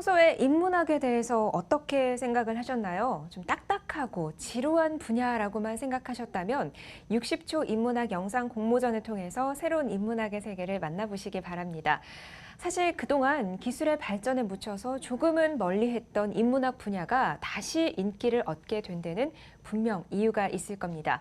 평소에 인문학에 대해서 어떻게 생각을 하셨나요? 좀 딱딱하고 지루한 분야라고만 생각하셨다면 60초 인문학 영상 공모전을 통해서 새로운 인문학의 세계를 만나보시기 바랍니다. 사실 그동안 기술의 발전에 묻혀서 조금은 멀리했던 인문학 분야가 다시 인기를 얻게 된 데는 분명 이유가 있을 겁니다.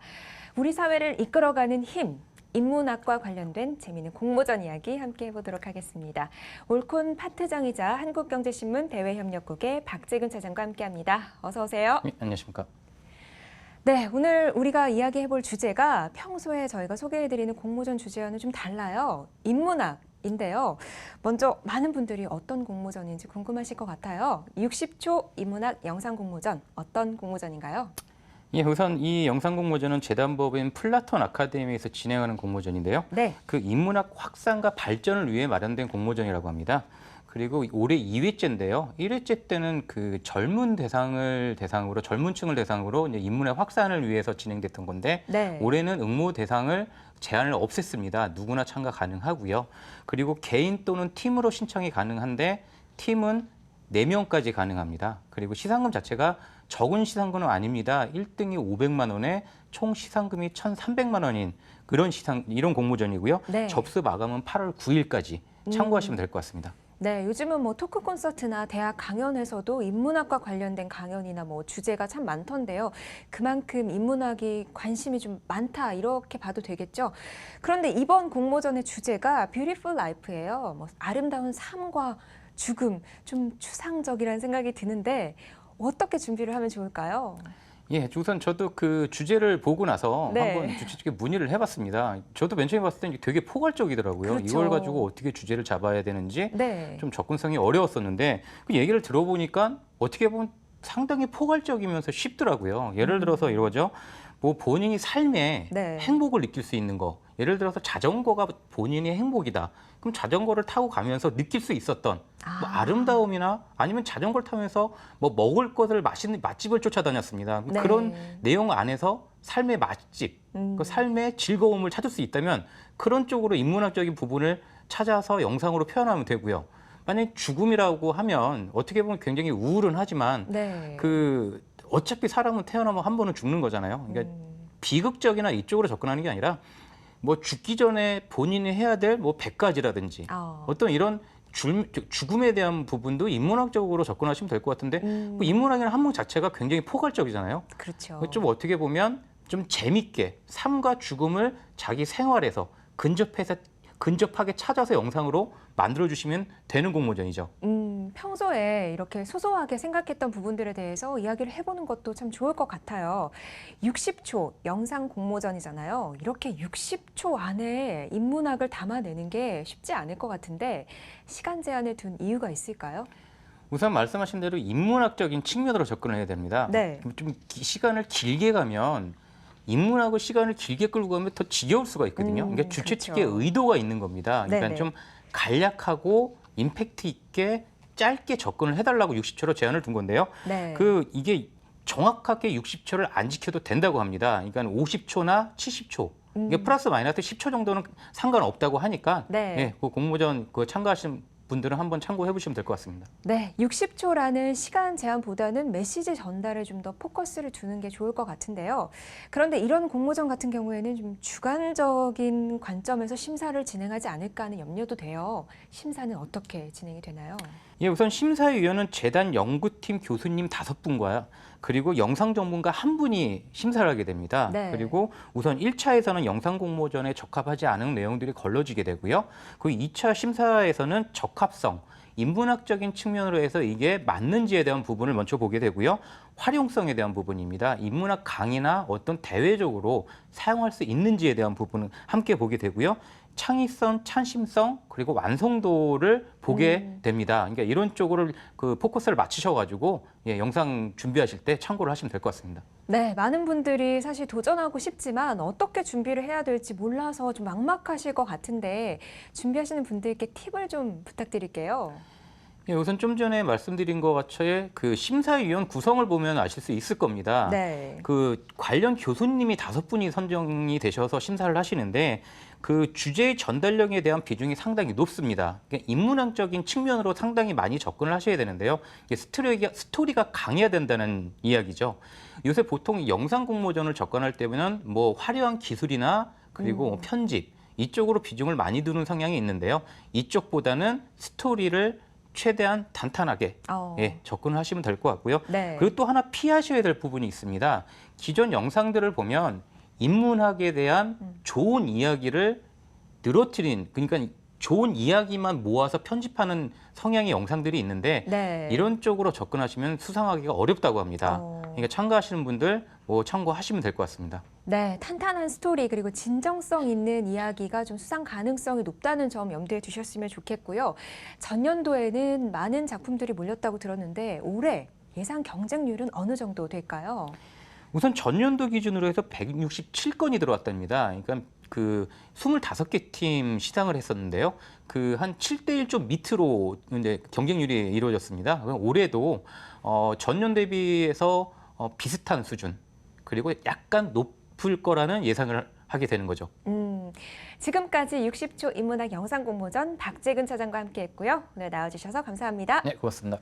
우리 사회를 이끌어가는 힘, 인문학과 관련된 재미있는 공모전 이야기 함께 해보도록 하겠습니다. 올콘 파트장이자 한국경제신문 대외협력국의 박재근 차장과 함께합니다. 어서 오세요. 네, 안녕하십니까. 네, 오늘 우리가 이야기해볼 주제가 평소에 저희가 소개해드리는 공모전 주제와는 좀 달라요. 인문학인데요. 먼저 많은 분들이 어떤 공모전인지 궁금하실 것 같아요. 60초 인문학 영상 공모전, 어떤 공모전인가요? 예, 우선 이 영상 공모전은 재단법인 플라톤 아카데미에서 진행하는 공모전인데요. 네. 그 인문학 확산과 발전을 위해 마련된 공모전이라고 합니다. 그리고 올해 2회째인데요. 1회째 때는 그 젊은 층을 대상으로 이제 인문학 확산을 위해서 진행됐던 건데 네. 올해는 응모 대상을 제한을 없앴습니다. 누구나 참가 가능하고요. 그리고 개인 또는 팀으로 신청이 가능한데 팀은 4명까지 가능합니다. 그리고 시상금 자체가 적은 시상금은 아닙니다. 1등이 500만 원에 총 시상금이 1,300만 원인 이런 공모전이고요. 네. 접수 마감은 8월 9일까지 참고하시면 될 것 같습니다. 네, 요즘은 뭐 토크 콘서트나 대학 강연에서도 인문학과 관련된 강연이나 뭐 주제가 참 많던데요. 그만큼 인문학이 관심이 좀 많다 이렇게 봐도 되겠죠. 그런데 이번 공모전의 주제가 뷰티풀 라이프예요. 뭐 아름다운 삶과 죽음, 좀 추상적이라는 생각이 드는데 어떻게 준비를 하면 좋을까요? 예, 우선 저도 그 주제를 보고 나서 네. 한번 주최 측에 문의를 해봤습니다. 저도 맨 처음에 봤을 때 되게 포괄적이더라고요. 그렇죠. 이걸 가지고 어떻게 주제를 잡아야 되는지 네. 좀 접근성이 어려웠었는데 그 얘기를 들어보니까 어떻게 보면 상당히 포괄적이면서 쉽더라고요. 예를 들어서 이러죠. 뭐 본인이 삶에 네. 행복을 느낄 수 있는 거. 예를 들어서 자전거가 본인의 행복이다. 그럼 자전거를 타고 가면서 느낄 수 있었던 뭐 아름다움이나 아니면 자전거를 타면서 뭐 먹을 것을 맛있는 맛집을 쫓아다녔습니다. 네. 그런 내용 안에서 삶의 맛집, 그 삶의 즐거움을 찾을 수 있다면 그런 쪽으로 인문학적인 부분을 찾아서 영상으로 표현하면 되고요. 만약에 죽음이라고 하면 어떻게 보면 굉장히 우울은 하지만 네. 그 어차피 사람은 태어나면 한 번은 죽는 거잖아요. 그러니까 비극적이나 이쪽으로 접근하는 게 아니라 뭐 죽기 전에 본인이 해야 될 뭐 100가지라든지 어떤 이런 죽음에 대한 부분도 인문학적으로 접근하시면 될 것 같은데 뭐 인문학이라는 학문 자체가 굉장히 포괄적이잖아요. 그렇죠. 좀 어떻게 보면 좀 재밌게 삶과 죽음을 자기 생활에서 근접하게 찾아서 영상으로 만들어주시면 되는 공모전이죠. 평소에 이렇게 소소하게 생각했던 부분들에 대해서 이야기를 해보는 것도 참 좋을 것 같아요. 60초 영상 공모전이잖아요. 이렇게 60초 안에 인문학을 담아내는 게 쉽지 않을 것 같은데 시간 제한을 둔 이유가 있을까요? 우선 말씀하신 대로 인문학적인 측면으로 접근을 해야 됩니다. 네. 좀 시간을 길게 가면 인문학을 시간을 길게 끌고 가면 더 지겨울 수가 있거든요. 그러니까 주최 그렇죠. 측의 의도가 있는 겁니다. 그러니까 네네. 좀 간략하고 임팩트 있게 짧게 접근을 해달라고 60초로 제한을 둔 건데요. 네. 이게 정확하게 60초를 안 지켜도 된다고 합니다. 그러니까 50초나 70초. 이게 플러스 마이너스 10초 정도는 상관없다고 하니까 네. 예, 그 공모전 참가하신 분들은 한번 참고해 보시면 될 것 같습니다. 네, 60초라는 시간 제한보다는 메시지 전달에 좀 더 포커스를 두는 게 좋을 것 같은데요. 그런데 이런 공모전 같은 경우에는 좀 주관적인 관점에서 심사를 진행하지 않을까 하는 염려도 돼요. 심사는 어떻게 진행이 되나요? 예, 우선 심사위원은 재단 연구팀 교수님 5분과 그리고 영상 전문가 1분이 심사를 하게 됩니다. 네. 그리고 우선 1차에서는 영상 공모전에 적합하지 않은 내용들이 걸러지게 되고요. 그 2차 심사에서는 적합성, 인문학적인 측면으로 해서 이게 맞는지에 대한 부분을 먼저 보게 되고요. 활용성에 대한 부분입니다. 인문학 강의나 어떤 대외적으로 사용할 수 있는지에 대한 부분을 함께 보게 되고요. 창의성, 찬심성, 그리고 완성도를 보게 됩니다. 그러니까 이런 쪽으로 그 포커스를 맞추셔가지고 예, 영상 준비하실 때 참고를 하시면 될 것 같습니다. 네, 많은 분들이 사실 도전하고 싶지만 어떻게 준비를 해야 될지 몰라서 좀 막막하실 것 같은데 준비하시는 분들께 팁을 좀 부탁드릴게요. 예, 우선 좀 전에 말씀드린 것 같이 그 심사위원 구성을 보면 아실 수 있을 겁니다. 네. 그 관련 교수님이 5분이 선정이 되셔서 심사를 하시는데 그 주제의 전달력에 대한 비중이 상당히 높습니다. 그러니까 인문학적인 측면으로 상당히 많이 접근을 하셔야 되는데요. 이게 스토리가 강해야 된다는 이야기죠. 요새 보통 영상 공모전을 접근할 때는 뭐 화려한 기술이나 그리고 편집 이쪽으로 비중을 많이 두는 성향이 있는데요. 이쪽보다는 스토리를 최대한 단단하게 접근을 하시면 될 것 같고요. 네. 그리고 또 하나 피하셔야 될 부분이 있습니다. 기존 영상들을 보면 인문학에 대한 좋은 이야기를 늘어뜨린, 그러니까 좋은 이야기만 모아서 편집하는 성향의 영상들이 있는데 네. 이런 쪽으로 접근하시면 수상하기가 어렵다고 합니다. 그러니까 참가하시는 분들 뭐 참고하시면 될 것 같습니다. 네, 탄탄한 스토리 그리고 진정성 있는 이야기가 좀 수상 가능성이 높다는 점 염두에 두셨으면 좋겠고요. 전년도에는 많은 작품들이 몰렸다고 들었는데 올해 예상 경쟁률은 어느 정도 될까요? 우선 전년도 기준으로 해서 167건이 들어왔답니다. 그러니까 그 25개 팀 시상을 했었는데요. 그 한 7대1 좀 밑으로 이제 경쟁률이 이루어졌습니다. 올해도 전년 대비해서 비슷한 수준 그리고 약간 높을 거라는 예상을 하게 되는 거죠. 지금까지 60초 인문학 영상 공모전 박재근 차장과 함께했고요. 오늘 나와주셔서 감사합니다. 네, 고맙습니다.